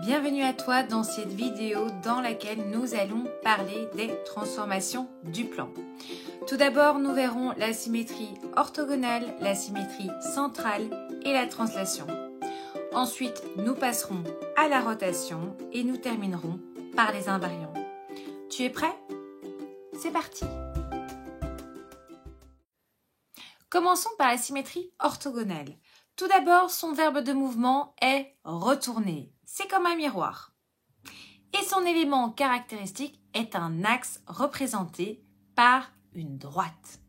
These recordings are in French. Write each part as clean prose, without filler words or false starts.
Bienvenue à toi dans cette vidéo dans laquelle nous allons parler des transformations du plan. Tout d'abord, nous verrons la symétrie orthogonale, la symétrie centrale et la translation. Ensuite, nous passerons à la rotation et nous terminerons par les invariants. Tu es prêt? C'est parti! Commençons par la symétrie orthogonale. Tout d'abord, son verbe de mouvement est retourner. C'est comme un miroir. Et son élément caractéristique est un axe représenté par une droite.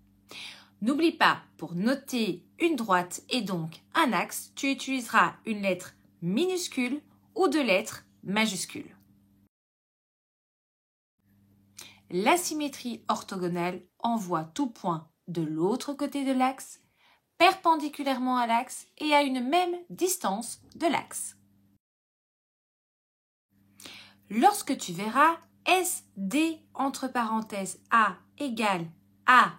N'oublie pas, pour noter une droite et donc un axe, tu utiliseras une lettre minuscule ou deux lettres majuscules. La symétrie orthogonale envoie tout point de l'autre côté de l'axe, perpendiculairement à l'axe et à une même distance de l'axe. Lorsque tu verras SD entre parenthèses A égale A',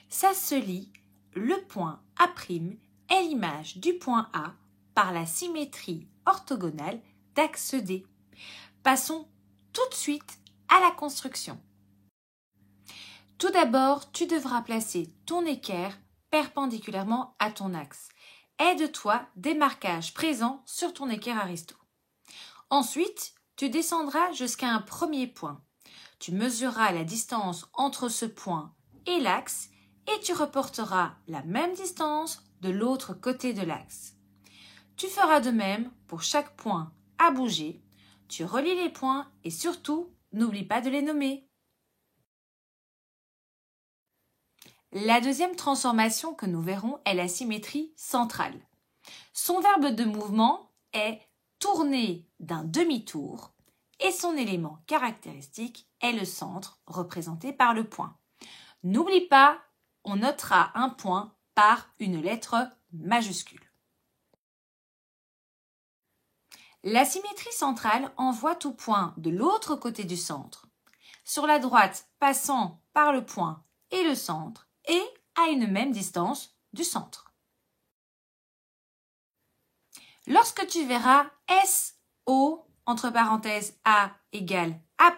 ça se lit, le point A' est l'image du point A par la symétrie orthogonale d'axe D. Passons tout de suite à la construction. Tout d'abord, tu devras placer ton équerre perpendiculairement à ton axe. Aide-toi des marquages présents sur ton équerre aristo. Ensuite, tu descendras jusqu'à un premier point. Tu mesureras la distance entre ce point et l'axe et tu reporteras la même distance de l'autre côté de l'axe. Tu feras de même pour chaque point à bouger. Tu relis les points et surtout, n'oublie pas de les nommer. La deuxième transformation que nous verrons est la symétrie centrale. Son verbe de mouvement est tourner d'un demi-tour et son élément caractéristique est le centre représenté par le point. N'oublie pas, on notera un point par une lettre majuscule. La symétrie centrale envoie tout point de l'autre côté du centre, sur la droite passant par le point et le centre et à une même distance du centre. Lorsque tu verras SO entre parenthèses A égale A',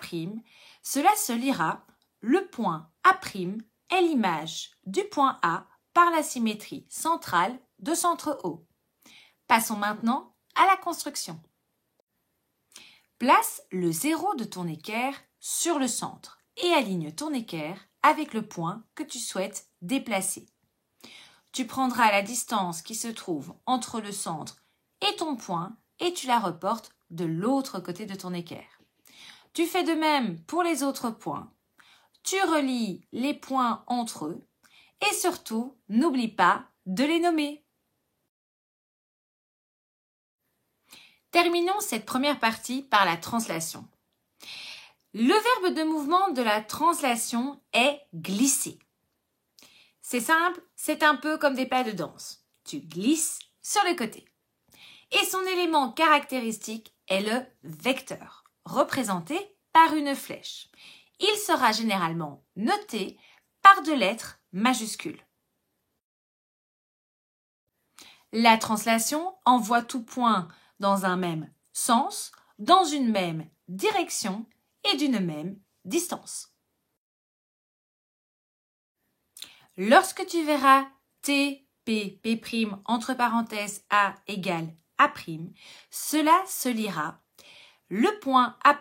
cela se lira, le point A' est l'image du point A par la symétrie centrale de centre O. Passons maintenant à la construction. Place le 0 de ton équerre sur le centre et aligne ton équerre avec le point que tu souhaites déplacer. Tu prendras la distance qui se trouve entre le centre et ton point et tu la reportes de l'autre côté de ton équerre. Tu fais de même pour les autres points. Tu relis les points entre eux et surtout, n'oublie pas de les nommer. Terminons cette première partie par la translation. Le verbe de mouvement de la translation est glisser. C'est simple, c'est un peu comme des pas de danse. Tu glisses sur le côté. Et son élément caractéristique est le vecteur, représenté par une flèche. Il sera généralement noté par deux lettres majuscules. La translation envoie tout point dans un même sens, dans une même direction et d'une même distance. Lorsque tu verras T, P, P' entre parenthèses A égale A', cela se lira. Le point A'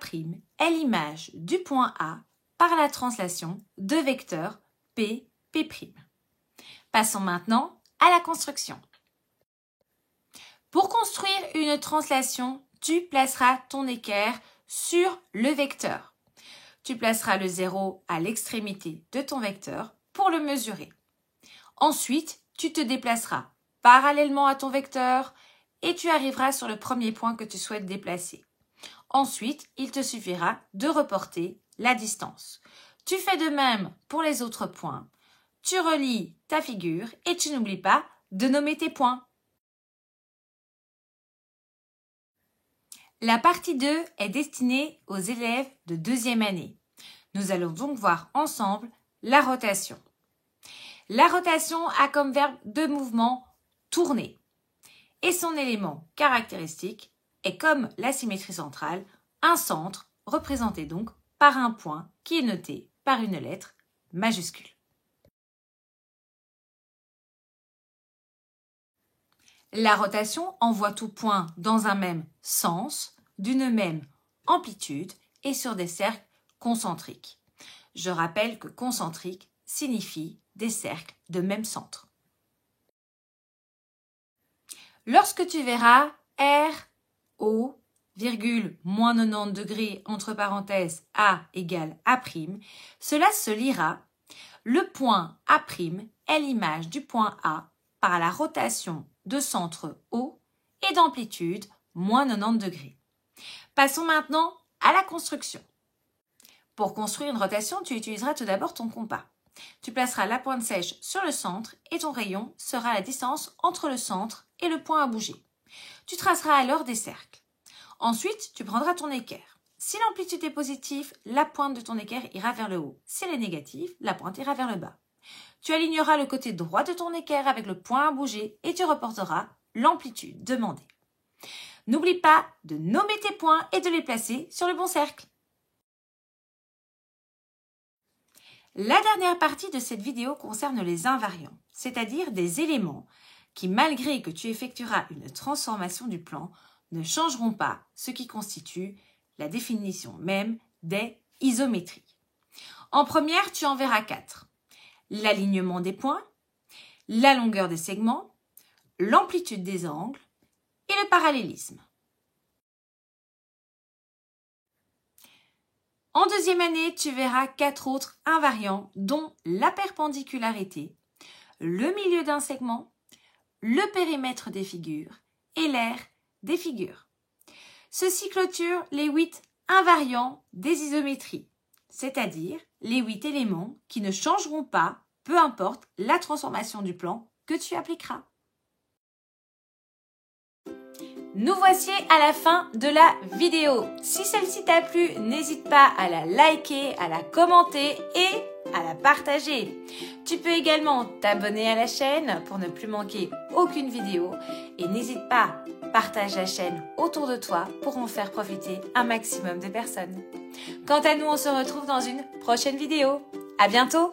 est l'image du point A par la translation de vecteur P, P'. Passons maintenant à la construction. Pour construire une translation, tu placeras ton équerre sur le vecteur. Tu placeras le 0 à l'extrémité de ton vecteur pour le mesurer. Ensuite, tu te déplaceras parallèlement à ton vecteur et tu arriveras sur le premier point que tu souhaites déplacer. Ensuite, il te suffira de reporter la distance. Tu fais de même pour les autres points. Tu relis ta figure et tu n'oublies pas de nommer tes points. La partie 2 est destinée aux élèves de deuxième année. Nous allons donc voir ensemble la rotation. La rotation a comme verbe de mouvement tourner et son élément caractéristique est comme la symétrie centrale, un centre représenté donc par un point qui est noté par une lettre majuscule. La rotation envoie tout point dans un même sens, d'une même amplitude et sur des cercles concentriques. Je rappelle que concentrique signifie des cercles de même centre. Lorsque tu verras R, O, virgule, moins 90 degrés, entre parenthèses, A égale A', cela se lira. Le point A' est l'image du point A par la rotation de centre O et d'amplitude moins 90 degrés. Passons maintenant à la construction. Pour construire une rotation, tu utiliseras tout d'abord ton compas. Tu placeras la pointe sèche sur le centre et ton rayon sera la distance entre le centre et le point à bouger. Tu traceras alors des cercles. Ensuite, tu prendras ton équerre. Si l'amplitude est positive, la pointe de ton équerre ira vers le haut. Si elle est négative, la pointe ira vers le bas. Tu aligneras le côté droit de ton équerre avec le point à bouger et tu reporteras l'amplitude demandée. N'oublie pas de nommer tes points et de les placer sur le bon cercle. La dernière partie de cette vidéo concerne les invariants, c'est-à-dire des éléments qui, malgré que tu effectueras une transformation du plan, ne changeront pas ce qui constitue la définition même des isométries. En première, tu en verras 4. L'alignement des points, la longueur des segments, l'amplitude des angles et le parallélisme. En deuxième année, tu verras 4 autres invariants dont la perpendicularité, le milieu d'un segment, le périmètre des figures et l'aire des figures. Ceci clôture les 8 invariants des isométries, c'est-à-dire les 8 éléments qui ne changeront pas, peu importe la transformation du plan que tu appliqueras. Nous voici à la fin de la vidéo. Si celle-ci t'a plu, n'hésite pas à la liker, à la commenter et à la partager. Tu peux également t'abonner à la chaîne pour ne plus manquer aucune vidéo et n'hésite pas, partage la chaîne autour de toi pour en faire profiter un maximum de personnes. Quant à nous, on se retrouve dans une prochaine vidéo. À bientôt!